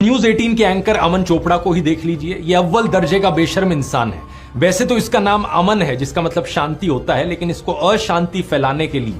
News 18 के anchor अमन चोपड़ा को ही देख लीजिए। ये अव्वल दर्जे का बेशर्म इंसान है। वैसे तो इसका नाम अमन है, जिसका मतलब शांति होता है, लेकिन इसको अशांति फैलाने के लिए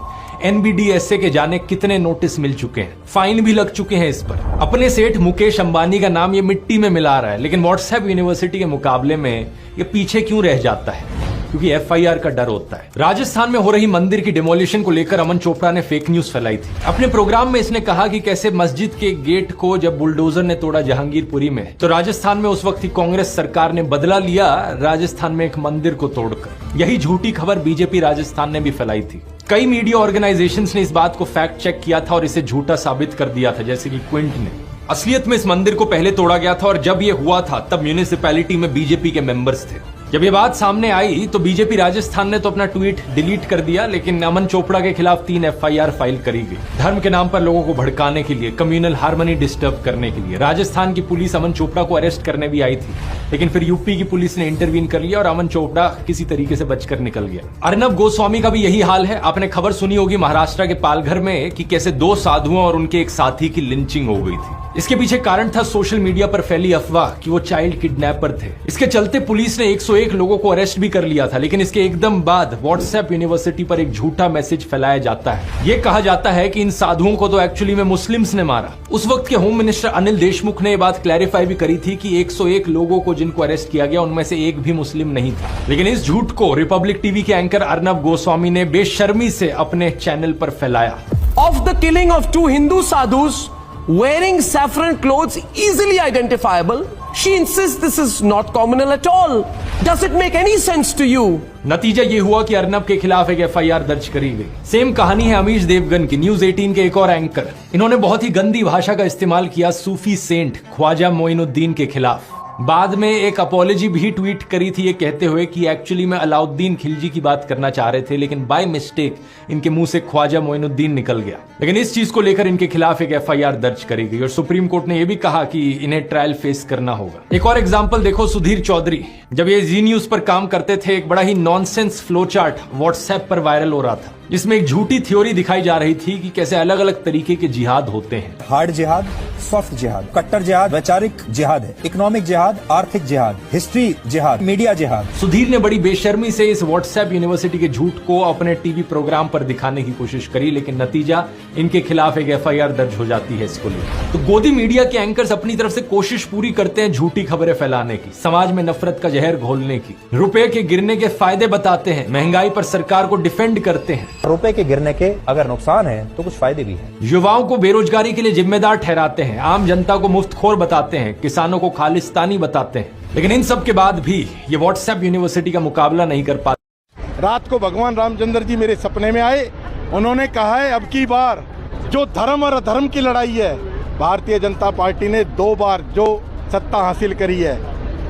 NBDSA के जाने कितने नोटिस मिल चुके हैं, फाइन भी लग चुके हैं इस पर। अपने सेठ मुकेश अंबानी का नाम ये मिट्टी में मिला रहा है, लेकिन व्हाट्सएप यूनिवर्सिटी के मुकाबले में ये पीछे क्यों रह जाता है? क्योंकि FIR का डर होता है। राजस्थान में हो रही मंदिर की डिमोलिशन को लेकर अमन चोपड़ा ने फेक न्यूज फैलाई थी। अपने प्रोग्राम में इसने कहा कि कैसे मस्जिद के गेट को जब बुलडोजर ने तोड़ा जहांगीरपुरी में, तो राजस्थान में उस वक्त की कांग्रेस सरकार ने बदला लिया राजस्थान में एक मंदिर को तोड़कर। यही झूठी खबर बीजेपी राजस्थान ने भी फैलाई थी। कई मीडिया ऑर्गेनाइजेशंस ने इस बात को फैक्ट चेक किया था और इसे झूठा साबित कर दिया था, जैसे कि क्विंट ने। असलियत में इस मंदिर को पहले तोड़ा गया था और जब ये हुआ था तब म्यूनिसिपैलिटी में बीजेपी के मेंबर्स थे। जब ये बात सामने आई तो बीजेपी राजस्थान ने तो अपना ट्वीट डिलीट कर दिया, लेकिन अमन चोपड़ा के खिलाफ 3 FIR फाइल करी गई। धर्म के नाम पर लोगों को भड़काने के लिए, कम्युनल हार्मनी डिस्टर्ब करने के लिए। राजस्थान की पुलिस अमन चोपड़ा को अरेस्ट करने भी आई थी, लेकिन फिर यूपी की पुलिस ने इंटरवीन कर लिया और अमन चोपड़ा किसी तरीके से बचकर निकल गया। अर्नब गोस्वामी का भी यही हाल है। आपने खबर सुनी होगी महाराष्ट्र के पालघर में कि कैसे 2 साधुओं और उनके एक साथी की लिंचिंग हो गई थी। इसके पीछे कारण था सोशल मीडिया पर फैली अफवाह कि वो चाइल्ड किडनैपर थे। इसके चलते पुलिस ने 101 लोगों को अरेस्ट भी कर लिया था, लेकिन इसके एकदम बाद व्हाट्सएप यूनिवर्सिटी पर एक झूठा मैसेज फैलाया जाता है। ये कहा जाता है कि इन साधुओं को तो एक्चुअली में मुस्लिम्स ने मारा। उस वक्त के होम मिनिस्टर अनिल देशमुख ने यह बात क्लैरिफाई भी करी थी कि 101 लोगों को जिनको अरेस्ट किया गया उनमें से एक भी मुस्लिम नहीं था। लेकिन इस झूठ को रिपब्लिक टीवी के एंकर अर्नब गोस्वामी ने बेशर्मी से अपने चैनल पर फैलाया। Of the killing of 2 Hindu sadhus wearing saffron clothes easily identifiable, she insists this is not communal at all. Does it make any sense to you? नतीजा ये हुआ कि अर्नब के खिलाफ एक FIR दर्ज करी गई। सेम कहानी है अमीश देवगन की, न्यूज 18 के एक और एंकर। इन्होंने बहुत ही गंदी भाषा का इस्तेमाल किया सूफी सेंट ख्वाजा मोइनुद्दीन के खिलाफ। बाद में एक अपॉलॉजी भी ट्वीट करी थी, ये कहते हुए कि एक्चुअली में अलाउद्दीन खिलजी की बात करना चाह रहे थे, लेकिन बाय मिस्टेक इनके मुंह से ख्वाजा मोइनुद्दीन निकल गया। लेकिन इस चीज को लेकर इनके खिलाफ एक FIR दर्ज करी गई और सुप्रीम कोर्ट ने यह भी कहा कि इन्हें ट्रायल फेस करना होगा। एक और एग्जाम्पल देखो, सुधीर चौधरी जब ये जी न्यूज पर काम करते थे, एक बड़ा ही नॉनसेंस फ्लो चार्ट व्हाट्सएप पर वायरल हो रहा था, जिसमें एक झूठी थ्योरी दिखाई जा रही थी कि कैसे अलग अलग तरीके के जिहाद होते हैं। हार्ड जिहाद, सॉफ्ट जिहाद, कट्टर जिहाद, वैचारिक जिहाद है, इकोनॉमिक जिहाद, आर्थिक जिहाद, हिस्ट्री जिहाद, मीडिया जिहाद। सुधीर ने बड़ी बेशर्मी से इस व्हाट्सएप यूनिवर्सिटी के झूठ को अपने टीवी प्रोग्राम पर दिखाने की कोशिश करी, लेकिन नतीजा इनके खिलाफ एक FIR दर्ज हो जाती है इसको लेकर। तो गोदी मीडिया के एंकर्स अपनी तरफ से कोशिश पूरी करते हैं झूठी खबरें फैलाने की, समाज में नफरत का जहर घोलने की, रुपए के गिरने के फायदे बताते हैं, महंगाई पर सरकार को डिफेंड करते हैं। रुपए के गिरने के अगर नुकसान है तो कुछ फायदे भी हैं। युवाओं को बेरोजगारी के लिए जिम्मेदार ठहराते हैं, आम जनता को मुफ्तखोर बताते हैं, किसानों को खालिस्तानी बताते हैं। लेकिन इन सब के बाद भी ये व्हाट्सएप यूनिवर्सिटी का मुकाबला नहीं कर पाते। रात को भगवान रामचंद्र जी मेरे सपने में आए। उन्होंने कहा है अब की बार जो धर्म और अधर्म की लड़ाई है, भारतीय जनता पार्टी ने 2 बार जो सत्ता हासिल करी है,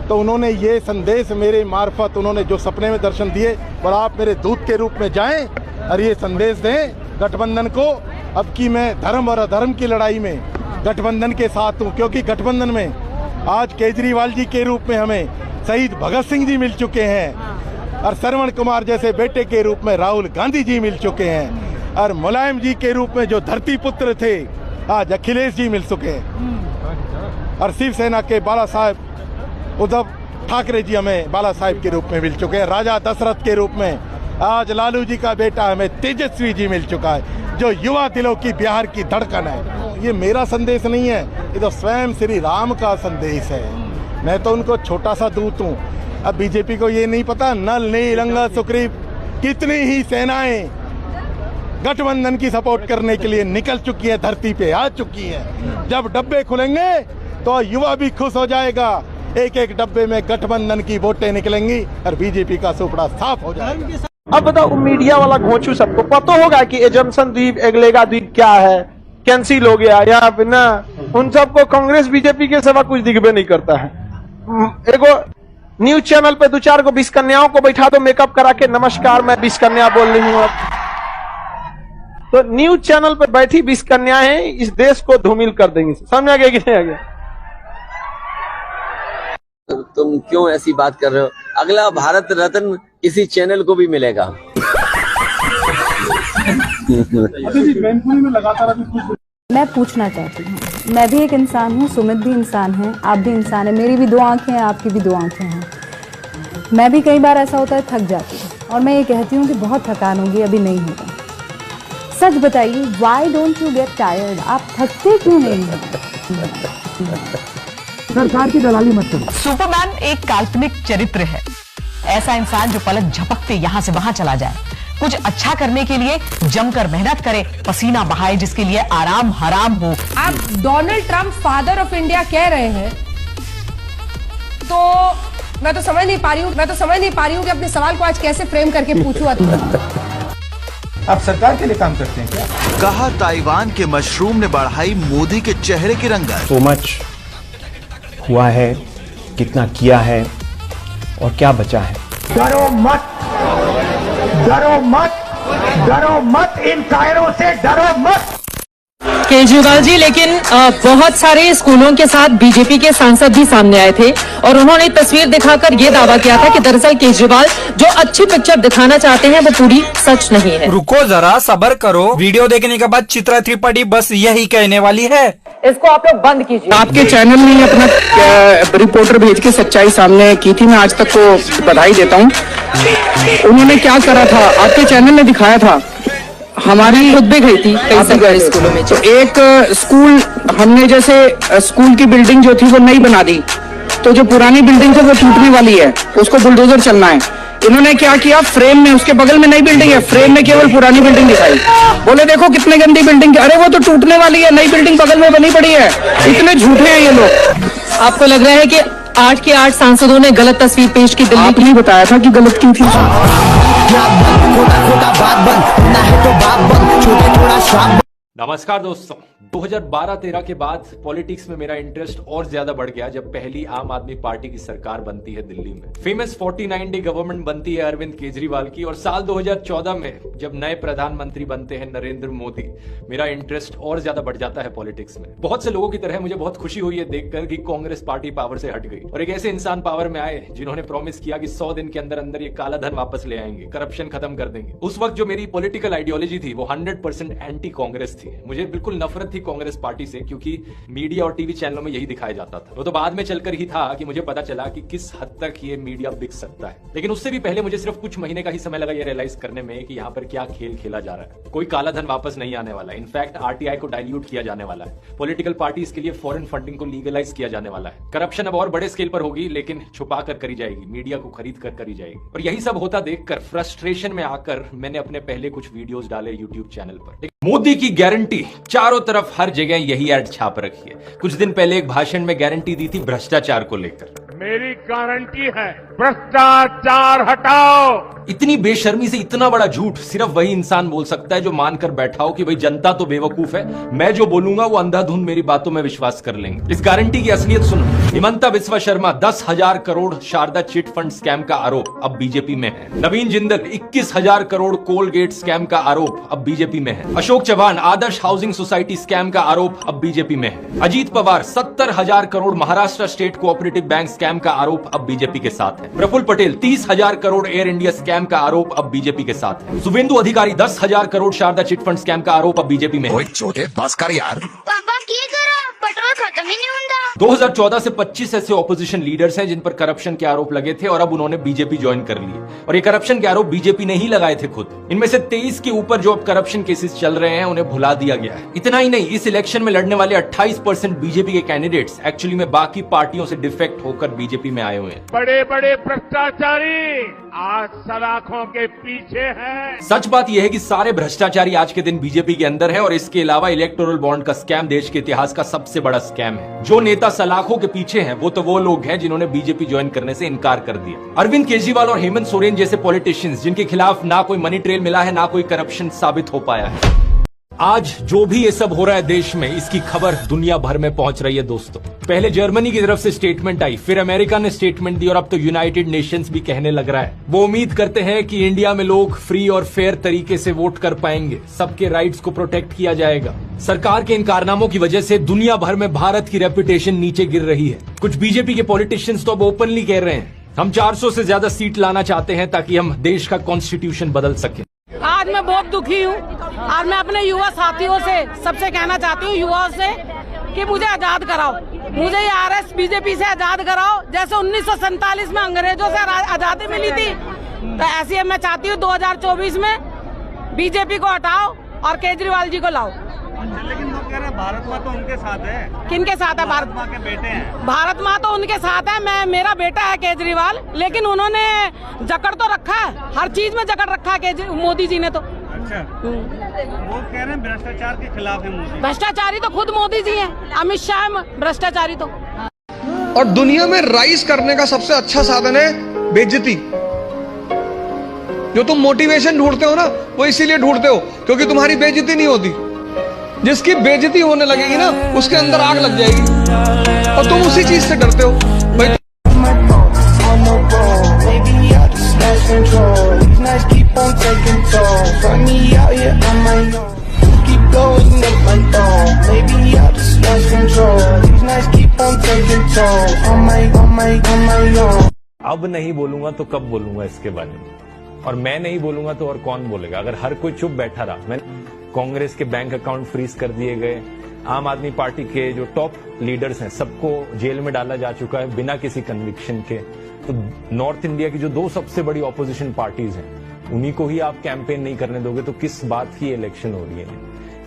तो उन्होंने ये संदेश मेरे मार्फत उन्होंने जो सपने में दर्शन दिए, और आप मेरे दूत के रूप में जाएं और ये संदेश दें गठबंधन को, अब की मैं धर्म और अधर्म की लड़ाई में गठबंधन के साथ हूँ। क्योंकि गठबंधन में आज केजरीवाल जी के रूप में हमें शहीद भगत सिंह जी मिल चुके हैं, और श्रवण कुमार जैसे बेटे के रूप में राहुल गांधी जी मिल चुके हैं, और मुलायम जी के रूप में जो धरती पुत्र थे आज अखिलेश जी मिल चुके हैं, और शिवसेना के बाला साहब उद्धव ठाकरे जी हमें बाला साहब के रूप में मिल चुके हैं, राजा दशरथ के रूप में आज लालू जी का बेटा हमें तेजस्वी जी मिल चुका है, जो युवा दिलों की बिहार की धड़कन है। ये मेरा संदेश नहीं है, ये तो स्वयं श्री राम का संदेश है। मैं तो उनको छोटा सा दूत हूँ। अब बीजेपी को ये नहीं पता, नल नील अंगद सुग्रीव कितनी ही सेनाएं गठबंधन की सपोर्ट करने के लिए निकल चुकी है, धरती पे आ चुकी है। जब डब्बे खुलेंगे तो युवा भी खुश हो जाएगा। एक एक डब्बे में गठबंधन की वोटें निकलेंगी और बीजेपी का सुपड़ा साफ हो जाएगा। अब बताओ, मीडिया वाला घोंचू सबको पता होगा कि एजम्सन द्वीप, एगलेगा द्वीप क्या है, कैंसिल हो गया या फिर ना, उन सबको कांग्रेस बीजेपी के सिवा कुछ दिखबे नहीं करता है। एगो न्यूज चैनल पे 2-4 को 20 कन्याओं को बैठा दो मेकअप करा के, नमस्कार मैं 20 कन्या बोल रही हूँ। तो न्यूज चैनल पे बैठी 20 कन्याएं इस देश को धूमिल कर देंगी। समझ आ गया कि नहीं आ गया? तुम क्यों ऐसी बात कर रहे हो? अगला भारत रत्न इसी चैनल को भी मिलेगा। अभी मैनपुरी में लगातार मैं पूछना चाहती हूँ, मैं भी एक इंसान हूँ, सुमित भी इंसान है, आप भी इंसान है, मेरी भी 2 आंखें हैं, आपकी भी 2 आंखें हैं। मैं भी कई बार ऐसा होता है थक जाती हूँ और मैं ये कहती हूँ कि बहुत थकान होगी, अभी नहीं होगा। सच बताइए, why don't you get tired? आप थकते क्यों नहीं हैं? सरकार की दलाली मत करो। सुपरमैन एक काल्पनिक चरित्र है, ऐसा इंसान जो पलक झपकते यहाँ से वहां चला जाए, कुछ अच्छा करने के लिए जमकर मेहनत करे, पसीना बहाए, जिसके लिए आराम हराम हो। आप Donald Trump father of India कह रहे हैं, तो मैं तो समझ नहीं पा रही हूँ कि अपने सवाल को आज कैसे फ्रेम करके पूछूं। आप सरकार के लिए काम करते हैं क्या? कहा ताइवान के मशरूम ने बढ़ाई मोदी के चेहरे की रंगत। So much हुआ है, कितना किया है और क्या बचा है। डरो मत, डरो मत, डरो मत, इन कायरों से डरो मत। केजरीवाल जी, लेकिन बहुत सारे स्कूलों के साथ बीजेपी के सांसद भी सामने आए थे और उन्होंने तस्वीर दिखाकर ये दावा किया था कि दरअसल केजरीवाल जो अच्छी पिक्चर दिखाना चाहते हैं वो पूरी सच नहीं है। रुको जरा, सब्र करो। वीडियो देखने के बाद चित्रा त्रिपाठी बस यही कहने वाली है। इसको आप लोग बंद कीजिए। आपके चैनल में अपना रिपोर्टर भेज के सच्चाई सामने की थी, मैं आज तक को बधाई देता हूँ। उन्होंने क्या करा था, आपके चैनल ने दिखाया था, हमारी खुद भी गई थी कई सरकारी स्कूलों में। तो एक स्कूल हमने जैसे स्कूल की बिल्डिंग जो थी वो नई बना दी, तो जो पुरानी बिल्डिंग थी वो टूटने वाली है, उसको बुलडोजर चलना है। इन्होंने क्या किया, फ्रेम में, उसके बगल में नई बिल्डिंग है, फ्रेम में केवल पुरानी बिल्डिंग दिखाई। बोले देखो कितने गंदी बिल्डिंग, अरे वो तो टूटने वाली है, नई बिल्डिंग बगल में बनी पड़ी है। इतने झूठे हैं ये लोग। आपको लग रहा है कि 8 के 8 सांसदों ने गलत तस्वीर पेश की? दिल्ली आपने बताया था कि गलत क्यों थी। नमस्कार दोस्तों, 2012-13 के बाद पॉलिटिक्स में मेरा इंटरेस्ट और ज्यादा बढ़ गया जब पहली आम आदमी पार्टी की सरकार बनती है दिल्ली में। फेमस 49 डे गवर्नमेंट बनती है अरविंद केजरीवाल की, और साल 2014 में जब नए प्रधानमंत्री बनते हैं नरेंद्र मोदी, मेरा इंटरेस्ट और ज्यादा बढ़ जाता है पॉलिटिक्स में। बहुत से लोगों की तरह मुझे बहुत खुशी हुई है देखकर कि कांग्रेस पार्टी पावर से हट गई और एक ऐसे इंसान पावर में आए जिन्होंने प्रॉमिस किया कि 100 दिन के अंदर अंदर ये काला धन वापस ले आएंगे, करप्शन खत्म कर देंगे। उस वक्त जो मेरी पॉलिटिकल आइडियोलॉजी थी वो 100% एंटी कांग्रेस थी। मुझे बिल्कुल नफरत थी कांग्रेस पार्टी से, क्योंकि मीडिया और टीवी चैनलों में यही दिखाया जाता था। वो तो बाद में चलकर ही था कि मुझे पता चला कि किस हद तक ये मीडिया बिक सकता है। लेकिन उससे भी पहले मुझे सिर्फ कुछ महीने का ही समय लगा ये रियलाइज करने में कि यहाँ पर क्या खेल खेला जा रहा है। कोई काला धन वापस नहीं आने वाला है। इनफैक्ट आरटीआई को डाइल्यूट किया जाने वाला है। पॉलिटिकल पार्टीज के लिए फॉरेन फंडिंग को लीगलाइज किया जाने वाला है। करप्शन अब और बड़े स्केल पर होगी, लेकिन छुपा कर करी जाएगी, मीडिया को खरीद कर करी जाएगी। और यही सब होता देखकर फ्रस्ट्रेशन में आकर मैंने अपने पहले कुछ वीडियोस डाले यूट्यूब चैनल पर। मोदी की गारंटी, चारों तरफ हर जगह यही एड छाप रखी है। कुछ दिन पहले एक भाषण में गारंटी दी थी भ्रष्टाचार को लेकर। मेरी गारंटी है, भ्रष्टाचार हटाओ। इतनी बेशर्मी से इतना बड़ा झूठ सिर्फ वही इंसान बोल सकता है जो मानकर बैठा हो कि भाई जनता तो बेवकूफ है, मैं जो बोलूंगा वो अंधाधुंध मेरी बातों में विश्वास कर लेंगे। इस गारंटी की असलियत सुनो। Himanta Biswa Sarma 10,000 crore Saradha chit fund scam का आरोप अब बीजेपी में है। नवीन जिंदल 21,000 करोड़ कोलगेट स्कैम का आरोप अब बीजेपी में है। Ashok Chavan Adarsh housing society scam का आरोप अब बीजेपी में है। Ajit Pawar 70,000 crore Maharashtra state cooperative bank scam का आरोप अब बीजेपी के साथ है। Praful Patel 30,000 crore Air India scam का आरोप अब बीजेपी के साथ है। Suvendu Adhikari 10,000 crore Saradha chit fund scam का आरोप अब बीजेपी में है। छोटे बस कर यार, पापा की करो, पेट्रोल खत्म ही नहीं होता। 2014 से 25 ऐसे ऑपोजिशन लीडर्स हैं जिन पर करप्शन के आरोप लगे थे और अब उन्होंने बीजेपी ज्वाइन कर लिए। और ये करप्शन के आरोप बीजेपी ने ही लगाए थे खुद। इनमें से 23 के ऊपर जो अब करप्शन केसेस चल रहे हैं उन्हें भुला दिया गया है। इतना ही नहीं, इस इलेक्शन में लड़ने वाले 28% बीजेपी के कैंडिडेट्स एक्चुअली में बाकी पार्टियों से डिफेक्ट होकर बीजेपी में आए हुए हैं। बड़े बड़े भ्रष्टाचारी आज सलाखों के पीछे हैं। सच बात यह है कि सारे भ्रष्टाचारी आज के दिन बीजेपी के अंदर है और इसके अलावा इलेक्टोरल बॉन्ड का स्कैम देश के इतिहास का सबसे बड़ा स्कैम है। जो नेता सलाखों के पीछे हैं वो तो वो लोग हैं जिन्होंने बीजेपी ज्वाइन करने से इनकार कर दिया। अरविंद केजरीवाल और हेमंत सोरेन जैसे पॉलिटिशियंस जिनके खिलाफ ना कोई मनी ट्रेल मिला है, ना कोई करप्शन साबित हो पाया है। आज जो भी ये सब हो रहा है देश में, इसकी खबर दुनिया भर में पहुंच रही है दोस्तों। पहले जर्मनी की तरफ से स्टेटमेंट आई, फिर अमेरिका ने स्टेटमेंट दी और अब तो यूनाइटेड नेशंस भी कहने लग रहा है। वो उम्मीद करते हैं कि इंडिया में लोग फ्री और फेयर तरीके से वोट कर पाएंगे, सबके राइट्स को प्रोटेक्ट किया जाएगा। सरकार के इन कारनामों की वजह से दुनिया भर में भारत की रेपुटेशन नीचे गिर रही है। कुछ बीजेपी के पॉलिटिशियंस तो अब ओपनली कह रहे हैं हम 400 से ज्यादा सीट लाना चाहते हैं ताकि हम देश का कॉन्स्टिट्यूशन बदल सकें। आज आज मैं बहुत दुखी हूँ और मैं अपने युवा साथियों से सबसे कहना चाहती हूँ, युवाओं से, कि मुझे आजाद कराओ, मुझे ये आरएस बीजेपी से आजाद कराओ। जैसे 1947 में अंग्रेजों से आजादी मिली थी, तो ऐसी मैं चाहती हूँ 2024 में बीजेपी को हटाओ और केजरीवाल जी को लाओ। लेकिन वो कह रहे हैं भारत माँ तो उनके साथ है। किनके साथ है? भारत माँ के बेटे हैं। भारत माँ तो उनके साथ है। मेरा बेटा है केजरीवाल, लेकिन उन्होंने जकड़ तो रखा है, हर चीज में जकड़ रखा है मोदी जी ने तो। अच्छा, वो कह रहे हैं भ्रष्टाचार के खिलाफ है मोदी। भ्रष्टाचारी तो खुद मोदी जी हैं, अमित शाह भ्रष्टाचारी तो। और दुनिया में राइज करने का सबसे अच्छा साधन है बेइज्जती। जो तुम मोटिवेशन ढूंढते हो ना, वो इसीलिए ढूंढते हो क्योंकि तुम्हारी बेइज्जती नहीं होती। जिसकी बेइज्जती होने लगेगी ना, उसके अंदर आग लग जाएगी और तुम उसी चीज से डरते हो भाई। अब नहीं बोलूंगा तो कब बोलूंगा इसके बारे में, और मैं नहीं बोलूंगा तो और कौन बोलेगा। अगर हर कोई चुप बैठा रहा, मैं कांग्रेस के बैंक अकाउंट फ्रीज कर दिए गए, आम आदमी पार्टी के जो टॉप लीडर्स हैं सबको जेल में डाला जा चुका है बिना किसी कन्विक्शन के। तो नॉर्थ इंडिया की जो दो सबसे बड़ी ऑपोजिशन पार्टीज हैं, उन्हीं को ही आप कैंपेन नहीं करने दोगे तो किस बात की इलेक्शन हो रही है?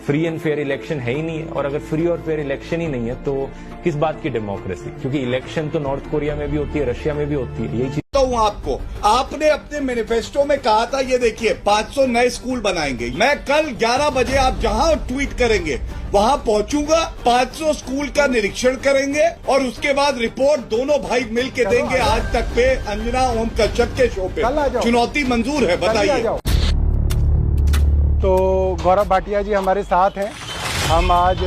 फ्री एंड फेयर इलेक्शन है ही नहीं है, और अगर फ्री और फेयर इलेक्शन ही नहीं है तो किस बात की डेमोक्रेसी? क्योंकि इलेक्शन तो नॉर्थ कोरिया में भी होती है, रशिया में भी होती है, यही चीज। तो आपको आपने अपने मैनिफेस्टो में कहा था, ये देखिए 500 नए स्कूल बनाएंगे। मैं कल 11 बजे आप जहां ट्वीट करेंगे वहां पहुंचूंगा, 500 स्कूल का निरीक्षण करेंगे और उसके बाद रिपोर्ट दोनों भाई मिल के देंगे आज तक पे, अंजना ओम कश्यप के शो पे। चुनौती मंजूर है, बताइए। तो गौरव भाटिया जी हमारे साथ हैं। हम आज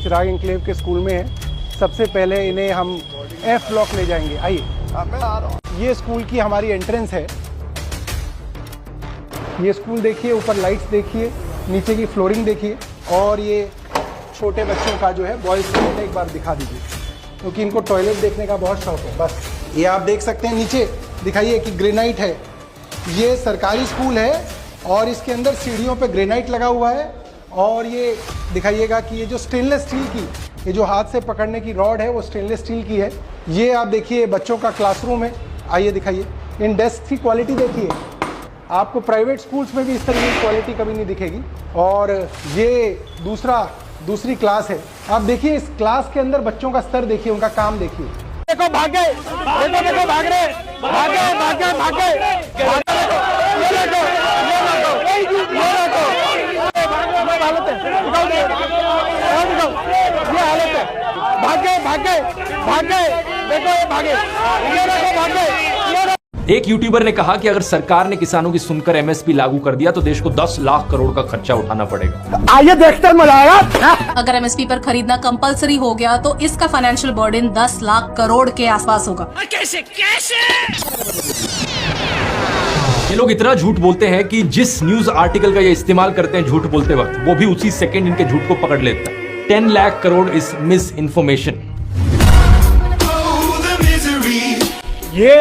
चिराग इंक्लेव के स्कूल में हैं। सबसे पहले इन्हें हम एफ ब्लॉक ले जाएंगे। आइए, ये स्कूल की हमारी एंट्रेंस है। ये स्कूल देखिए, ऊपर लाइट्स देखिए, नीचे की फ्लोरिंग देखिए, और ये छोटे बच्चों का जो है बॉयज टॉयलेट एक बार दिखा दीजिए, क्योंकि इनको टॉयलेट देखने का बहुत शौक है। बस ये आप देख सकते हैं, नीचे दिखाइए कि ग्रेनाइट है। ये सरकारी स्कूल है और इसके अंदर सीढ़ियों पे ग्रेनाइट लगा हुआ है। और ये दिखाइएगा कि ये जो स्टेनलेस स्टील की, ये जो हाथ से पकड़ने की रॉड है वो स्टेनलेस स्टील की है। ये आप देखिए बच्चों का क्लासरूम है। आइए दिखाइए, इन डेस्क की क्वालिटी देखिए, आपको प्राइवेट स्कूल्स में भी इस तरह की क्वालिटी कभी नहीं दिखेगी। और ये दूसरी क्लास है। आप देखिए इस क्लास के अंदर बच्चों का स्तर देखिए, उनका काम देखिए। देखो भागे, देखो भाग रहे, भागे। एक यूट्यूबर ने कहा कि अगर सरकार ने किसानों की सुनकर एमएसपी लागू कर दिया तो देश को 10 लाख करोड़ का खर्चा उठाना पड़ेगा। आइए देखते हैं, मजा आएगा। अगर एमएसपी पर खरीदना कंपलसरी हो गया तो इसका फाइनेंशियल बर्डन 10 लाख करोड़ के आसपास होगा। कैसे? ये लोग इतना झूठ बोलते हैं कि जिस न्यूज आर्टिकल का ये इस्तेमाल करते हैं झूठ बोलते वक्त, वो भी उसी सेकंड इनके झूठ को पकड़ लेता है। 10 lakh crore is miss information. ये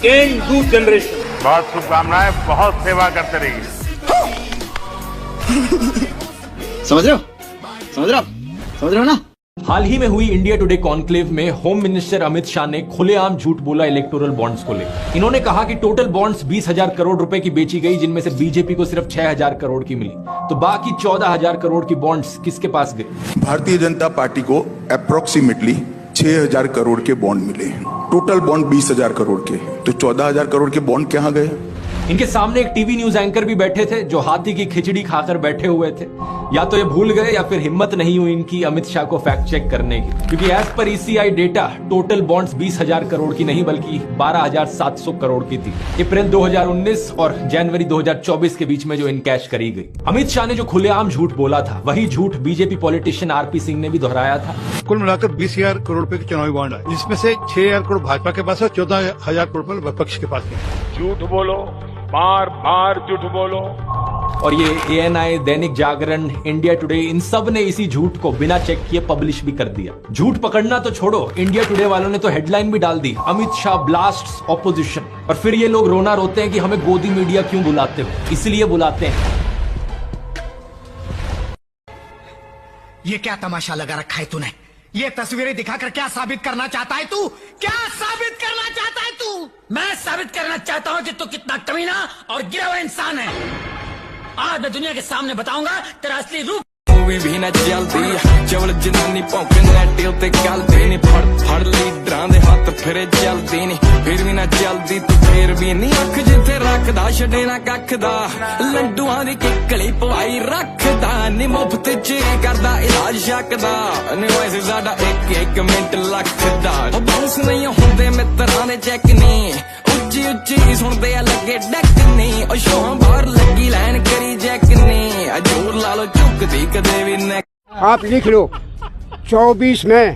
दूसरी जनरेशन, बहुत शुभकामनाएं, बहुत सेवा करते रहिए। समझ रहे हो ना? हाल ही में हुई इंडिया टुडे कॉन्क्लेव में होम मिनिस्टर अमित शाह ने खुलेआम झूठ बोला इलेक्टोरल बॉन्ड्स को लेकर। इन्होंने कहा कि टोटल बॉन्ड्स 20,000 करोड़ रुपए की बेची गई, जिनमें से बीजेपी को सिर्फ 6,000 करोड़ की मिली, तो बाकी 14,000 करोड़ की बॉन्ड्स किसके पास गए? भारतीय जनता पार्टी को अप्रोक्सीमेटली 6,000 करोड़ के बॉन्ड मिले हैं। टोटल बॉन्ड 20,000 करोड़ के, तो 14,000 करोड़ के बॉन्ड कहाँ गए? इनके सामने एक टीवी न्यूज एंकर भी बैठे थे जो हाथी की खिचड़ी खाकर बैठे हुए थे। या तो ये भूल गए या फिर हिम्मत नहीं हुई इनकी अमित शाह को फैक्ट चेक करने की, क्योंकि एज पर ECI data total bonds 20,000 crore की नहीं बल्कि 12,700 करोड़ की थी, अप्रैल 2019 और जनवरी 2024 के बीच में जो इनकैश करी गई। अमित शाह ने जो खुलेआम झूठ बोला था, वही झूठ बीजेपी पॉलिटिशियन आरपी सिंह ने भी दोहराया था। कुल मिलाकर 20,000 करोड़ रुपए के चुनावी बॉन्ड है, जिसमें से 6,000 करोड़ भाजपा के पास है, 14,000 करोड़ रुपए विपक्ष के पास है। झूठ बोलो बार बार झूठ बोलो। और ये ANI, Dainik Jagran, India today, इन सब ने इसी झूठ को बिना चेक किए पब्लिश भी कर दिया। झूठ पकड़ना तो छोड़ो, इंडिया टुडे वालों ने तो हेडलाइन भी डाल दी, अमित शाह ब्लास्ट्स ऑपोजिशन। और फिर ये लोग रोना रोते हैं कि हमें गोदी मीडिया क्यों बुलाते हो। इसलिए बुलाते हैं। ये क्या तमाशा लगा रखा है तूने? ये तस्वीरें दिखाकर क्या साबित करना चाहता है तू? क्या साबित करना चाहता है तू? मैं साबित करना चाहता हूँ कि तू कितना कमीना और गिरा हुआ इंसान है। आज मैं दुनिया के सामने बताऊंगा तेरा असली रूप। भी ना चलती चवल जनानी भौंकन दिल ते गलती नी फड़ लीडरां दे हत्थ फिरे चलदी नी फिर भी ना चलदी तू फिर भी नहीं अख जिथे रखदा छड़े ना कख दा लड्डूआं दी किकली पवाई रखदा नी मुफ्त च करदा इलाज शकदा नी वैसे साडा एक मिनट लखदा बाउंस नहीं हुंदे मित्रां दे चेक नी उच्ची उच्ची सुनदे लगे डक नी ओ शों बाहर लगी लाइन करी चेक नी जोर ला लो झुकदी कदे भी न। आप लिख लो 24 में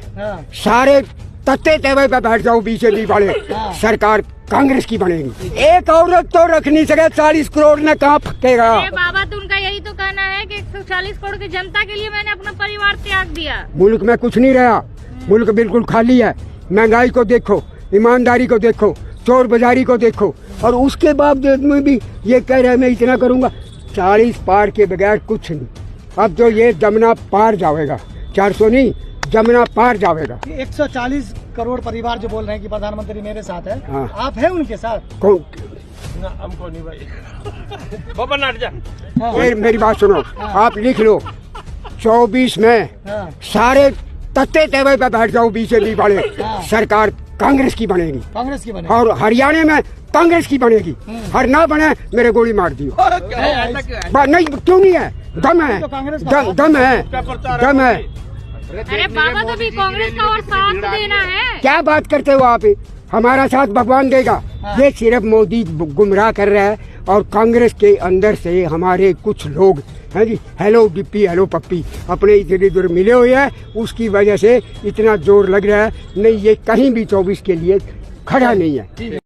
सारे तत्ते तेवे पे बैठ जाओ बीजेपी वाले, सरकार कांग्रेस की बनेगी। एक औरत तो रख नहीं सके, 40 करोड़ ने कहाँ फकेगा। बाबा तो उनका यही तो कहना है कि 140 करोड़ की जनता के लिए मैंने अपना परिवार त्याग दिया। मुल्क में कुछ नहीं रहा, मुल्क बिल्कुल खाली है। महंगाई को देखो, ईमानदारी को देखो, चोर बाजारी को देखो, और उसके बावजूद में भी ये कह रहे हैं मैं इतना करूंगा। 40 पार के बगैर कुछ नहीं। अब जो ये जमुना पार जाएगा, 400 नहीं, जमुना पार जाएगा। 140 करोड़ परिवार जो बोल रहे हैं कि प्रधानमंत्री मेरे साथ है, हाँ। आप हैं उनके साथ? कौन? हमको नहीं भाई। बाबा नाट जा। मेरी बात सुनो, आप लिख लो 24 में सारे तत्ते तेवे पे बैठ जाओ बीजेपी वाले, सरकार कांग्रेस की बनेगी। कांग्रेस की बनेगी और हरियाणा में कांग्रेस की बनेगी। हर ना बने मेरे गोली मार दियो। नहीं क्यों नहीं है, दम है, दम है, दम है। अरे बाबा तो भी कांग्रेस का और साथ देना है। क्या बात करते हो आप? हमारा साथ भगवान देगा। ये सिर्फ मोदी गुमराह कर रहा है, और कांग्रेस के अंदर से हमारे कुछ लोग हैं जी, हेलो डिप्पी हेलो पप्पी अपने इधर उधर मिले हुए हैं, उसकी वजह से इतना जोर लग रहा है। नहीं, ये कहीं भी 24 के लिए खड़ा नहीं है।